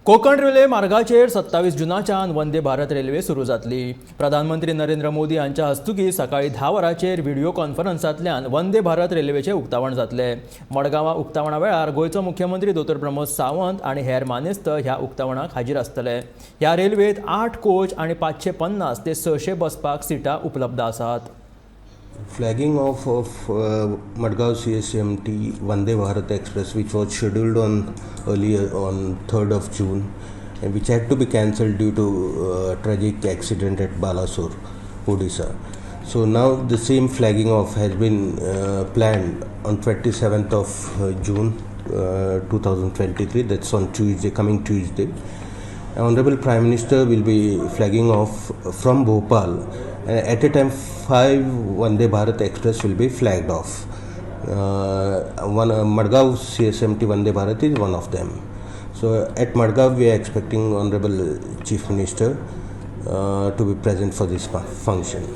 Konkan railway मार्गाचेर 27 जुनाच्यान Vande Bharat railway सुरू जातली। प्रधानमंत्री नरेंद्र मोदी यांच्या हस्तुकी सकाळी 10 वरांचेर व्हिडिओ कॉन्फरन्सांतल्यान वंदे भारत रेल्वेचे उक्तावण जातले। मडगांवां उक्तावणा वेळार गोयचो मुख्यमंत्री डॉ. प्रमोद सावंत आनी हेर मानेस्त ह्या उक्तावणाक हाजीर आसतले। ह्या रेल्वेत 8 कोच आनी 550 ते 600 बसपाक सिटां उपलब्ध आसात। Flagging off of Madgaon CSMT Vande Bharat Express, which was scheduled earlier on 3rd of June, and which had to be cancelled due to tragic accident at Balasore, Odisha. So now the same flagging off has been planned on 27th of June 2023. That's on Tuesday, coming Tuesday. Honorable Prime Minister will be flagging off from Bhopal. At a time, 5 Vande Bharat Express will be flagged off. Madgaon CSMT Vande Bharat is one of them. So at Madgaon, we are expecting Honorable Chief Minister to be present for this function.